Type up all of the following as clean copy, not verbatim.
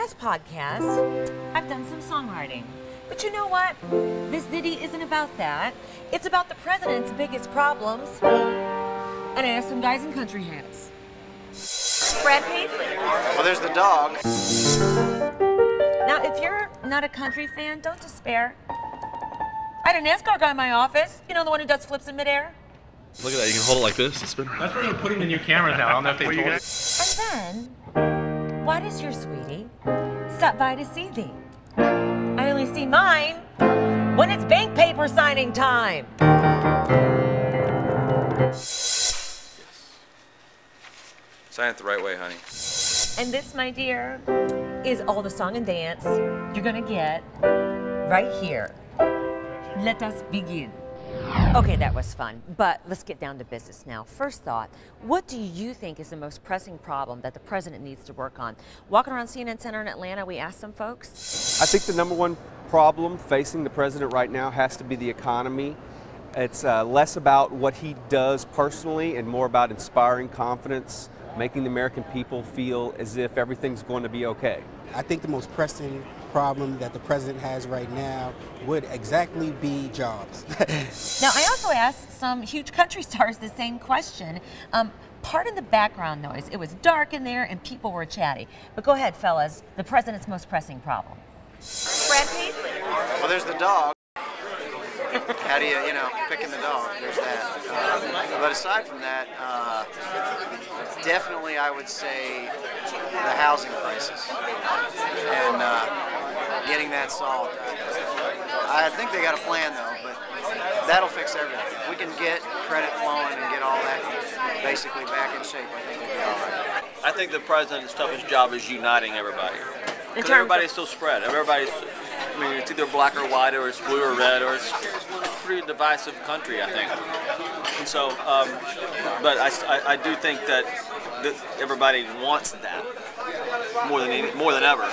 last podcast, I've done some songwriting. But you know what? This ditty isn't about that. It's about the president's biggest problems. And I asked some guys in country hats. Brad Paisley. Well, there's the dog. Now, if you're not a country fan, don't despair. I had a NASCAR guy in my office. You know, the one who does flips in midair? Look at that, you can hold it like this and spin. That's where they're putting the new cameras now. I don't know if they told you. And then, why does your sweetie stop by to see thee? I only see mine when it's bank paper signing time. Sign it the right way, honey. And this, my dear, is all the song and dance you're gonna get right here. Let us begin. Okay, that was fun, but let's get down to business now. First thought, what do you think is the most pressing problem that the president needs to work on? Walking around CNN Center in Atlanta, we asked some folks. I think the number one problem facing the president right now has to be the economy. It's less about what he does personally and more about inspiring confidence, making the American people feel as if everything's going to be okay. I think the most pressing problem that the president has right now would exactly be jobs. Now, I also asked some huge country stars the same question. Pardon the background noise. It was dark in there and people were chatty. But go ahead, fellas. The president's most pressing problem. Brad Paisley. Well, there's the dog. How do you picking the dog? There's that. But aside from that, definitely I would say the housing crisis and getting that solved. I think they got a plan though, but that'll fix everything. If we can get credit flowing and get all that basically back in shape, I think we'll be all right. I think the president's toughest job is uniting everybody. Because everybody's so spread. I mean, it's either black or white, or it's blue or red, or it's a pretty divisive country, I think. And so, but I do think that everybody wants that more than ever.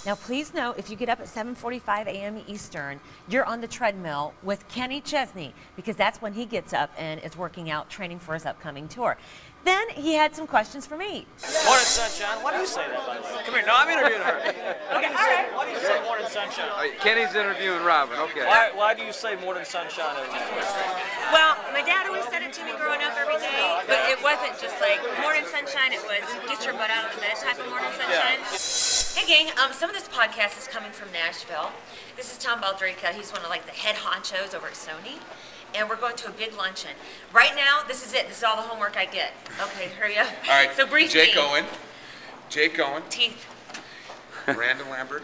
Now, please know, if you get up at 7:45 a.m. Eastern, you're on the treadmill with Kenny Chesney, because that's when he gets up and is working out, training for his upcoming tour. Then he had some questions for me. Morning, sunshine. Why do you say that, by the way? Come here. No, I'm interviewing her. Okay, all right. Why do you say morning, sunshine? Kenny's interviewing Robin. Okay. Why do you say morning, sunshine every day? Well, my dad always said it to me growing up every day, but it wasn't just like morning sunshine. It was get your butt out of the bed type of morning sunshine. Hey, gang. Some of this podcast is coming from Nashville. This is Tom Baldrica. He's one of the head honchos over at Sony. And we're going to a big luncheon. Right now, this is it. This is all the homework I get. Okay, hurry up. All right. So brief Jake me. Owen. Jake Owen. Teeth. Brandon Lambert.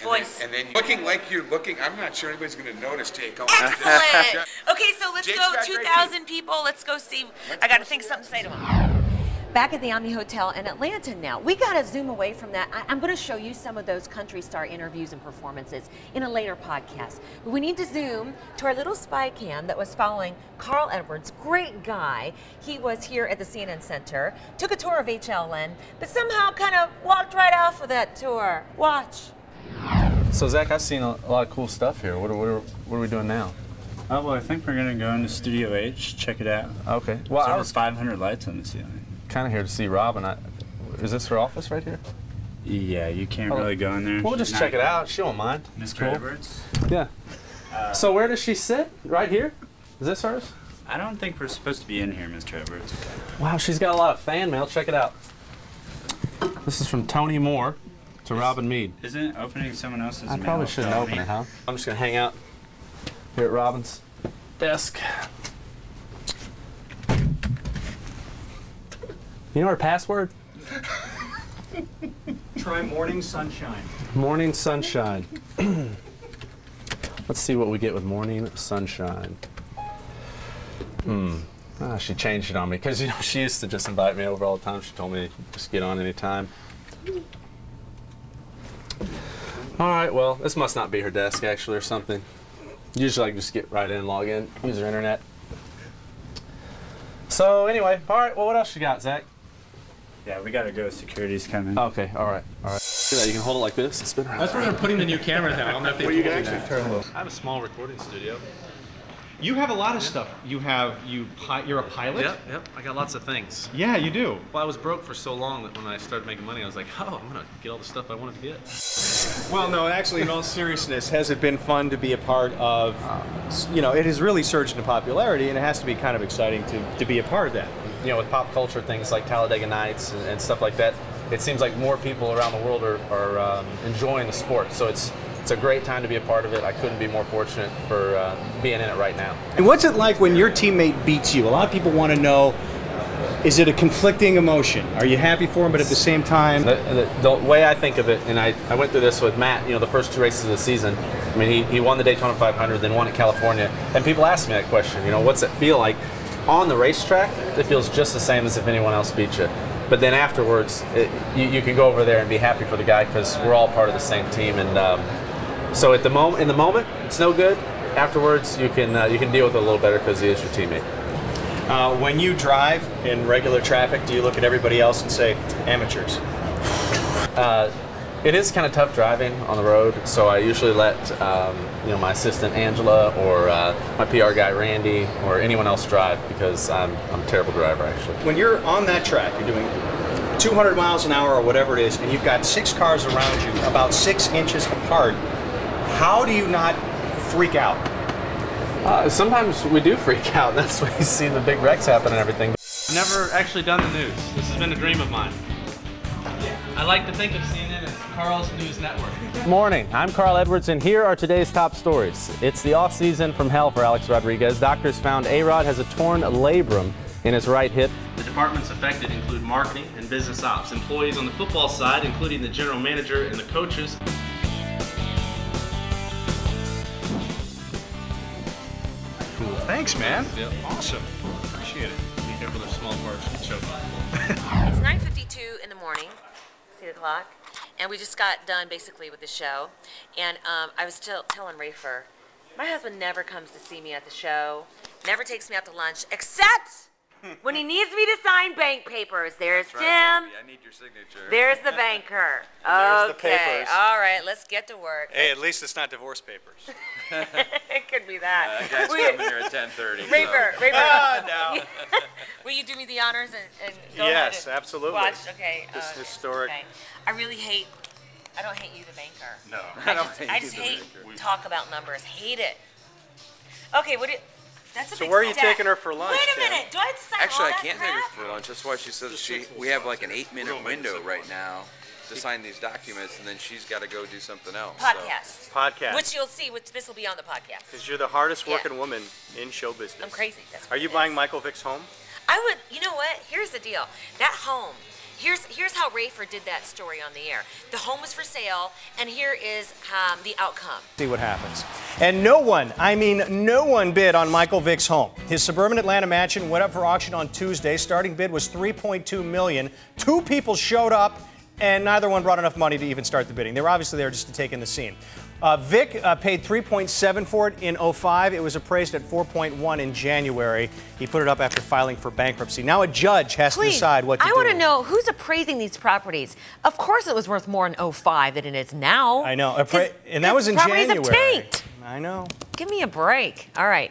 Voice. And then looking like you're looking, I'm not sure anybody's going to notice Jake Owen. Excellent. Okay, so let's Jake's go. got great 2,000 people. Let's go see. I got to think something to say to them. Back at the Omni Hotel in Atlanta now. We got to zoom away from that. I'm going to show you some of those country star interviews and performances in a later podcast. But we need to zoom to our little spy cam that was following Carl Edwards, great guy. He was here at the CNN Center, took a tour of HLN, but somehow kind of walked right off of that tour. Watch. So Zach, I've seen a lot of cool stuff here. What are we doing now? Oh, well, I think we're going to go into Studio H, check it out. Okay. Well, There's over 500 lights on the ceiling. Kind of here to see Robin. Is this her office right here? Yeah, you can't really go in there. We'll just check it out. She won't mind. Mr. Edwards? Yeah. So where does she sit? Right here? Is this hers? I don't think we're supposed to be in here, Mr. Edwards. Wow, she's got a lot of fan mail. Check it out. This is from Tony Moore to Robin Meade. Isn't it opening someone else's mail? I probably shouldn't open it, huh? I'm just going to hang out here at Robin's desk. You know her password? Try morning sunshine. Morning sunshine. Let's see what we get with morning sunshine. She changed it on me because she used to just invite me over all the time. She told me just get on anytime. All right, well, this must not be her desk actually or something. Usually I can just get right in, log in, use her internet. So anyway, all right, well, what else you got, Zach? Yeah, we gotta go. Security's coming. Okay, all right, all right. See that? You can hold it like this and spin around. That's where they're putting the new cameras now. I don't know if they you can actually turn a little. I have a small recording studio. You have a lot of stuff. You're a pilot? Yep. I got lots of things. Yeah, you do. Well, I was broke for so long that when I started making money, I was like, oh, I'm gonna get all the stuff I wanted to get. Well, no, actually, in all seriousness, has it been fun to be a part of, it has really surged into popularity, and it has to be kind of exciting to be a part of that. With pop culture things like Talladega Nights and stuff like that, it seems like more people around the world are enjoying the sport. So it's a great time to be a part of it. I couldn't be more fortunate for being in it right now. And what's it like when your teammate beats you? A lot of people want to know, is it a conflicting emotion? Are you happy for him, but at the same time? The way I think of it, and I went through this with Matt, the first 2 races of the season. I mean, he won the Daytona 500, then won at California. And people ask me that question, what's it feel like? On the racetrack, it feels just the same as if anyone else beat you. But then afterwards, you can go over there and be happy for the guy because we're all part of the same team. And so in the moment, it's no good. Afterwards, you can deal with it a little better because he is your teammate. When you drive in regular traffic, do you look at everybody else and say, amateurs? It is kind of tough driving on the road, so I usually let my assistant Angela or my PR guy Randy or anyone else drive because I'm a terrible driver actually. When you're on that track, you're doing 200 miles an hour or whatever it is, and you've got 6 cars around you about 6 inches apart, how do you not freak out? Sometimes we do freak out, and that's when you see the big wrecks happen and everything. Never actually done the news. This has been a dream of mine. I like to think of CNN as Carl's News Network. Good morning, I'm Carl Edwards, and here are today's top stories. It's the off-season from hell for Alex Rodriguez. Doctors found A-Rod has a torn labrum in his right hip. The departments affected include marketing and business ops, employees on the football side, including the general manager and the coaches. Cool. Thanks, man. Yep. Awesome. Appreciate it. Be careful, there's small parts to choke. It's 9:52 in the morning. See the clock? And we just got done basically with the show. And I was still telling Rafer, my husband never comes to see me at the show, never takes me out to lunch, except when he needs me to sign bank papers. There's Jim. I need your signature. There's the banker. There's the Okay, papers. all right, let's get to work. Hey, at least it's not divorce papers. It could be that. That guy's coming here at 10:30. Rafer, so. Rafer. No. Will you do me the honors and go Yes, ahead and absolutely. watch? Okay. This historic. Okay. I don't hate you, the banker. No. I just hate talk about numbers. Hate it. Okay, that's a So big where are you step. taking her for lunch? Wait a Tim? minute. Do I have to sign Actually, all I that can't crap? take her for lunch. That's why she says we have like an 8-minute window right now to sign these documents, and then she's got to go do something else. Podcast. Podcast. Which you'll see. This will be on the podcast. Because you're the hardest working woman in show business. I'm crazy. That's what Are you it is. buying Michael Vick's home? I would. You know what? Here's the deal. That home. Here's how Rafer did that story on the air. The home was for sale, and here is the outcome. See what happens. And no one bid on Michael Vick's home. His suburban Atlanta mansion went up for auction on Tuesday. Starting bid was $3.2 million. 2 people showed up, and neither one brought enough money to even start the bidding. They were obviously there just to take in the scene. Vick paid $3.7 for it in 2005. It was appraised at $4.1 in January. He put it up after filing for bankruptcy. Now a judge has to decide what to do. I want to know who's appraising these properties. Of course it was worth more in 2005 than it is now. I know. And that was in properties January. Have tanked. I know. Give me a break. All right.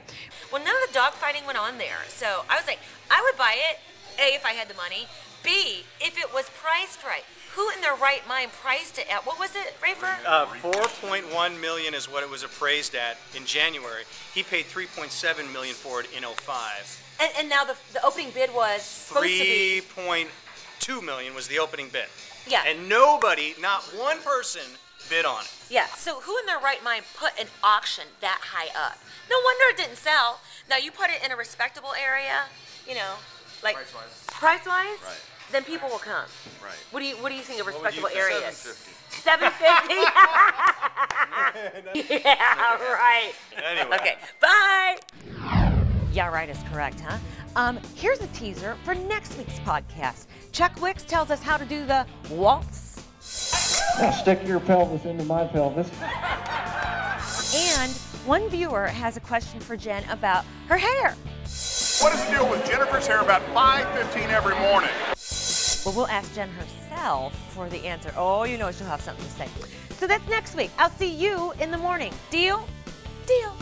Well, none of the dogfighting went on there. So I was like, I would buy it, A, if I had the money, B, if it was priced right. Who in their right mind priced it at? What was it, Rafer? $4.1 million is what it was appraised at in January. He paid $3.7 million for it in 2005. And now the opening bid was supposed to be $3.2 million was the opening bid. Yeah. And nobody, not one person, bid on it. Yeah. So who in their right mind put an auction that high up? No wonder it didn't sell. Now you put it in a respectable area, like price-wise. Right. Then people will come. Right. What do you think a respectable What would area you is? say? $750. Yeah, right. Anyway. Okay. Bye. Yeah, right is correct, huh? Here's a teaser for next week's podcast. Chuck Wicks tells us how to do the waltz. Now stick your pelvis into my pelvis. And one viewer has a question for Jen about her hair. What is the deal with Jennifer's hair about 5:15 every morning? Well, we'll ask Jen herself for the answer. Oh, she'll have something to say. So that's next week. I'll see you in the morning. Deal? Deal.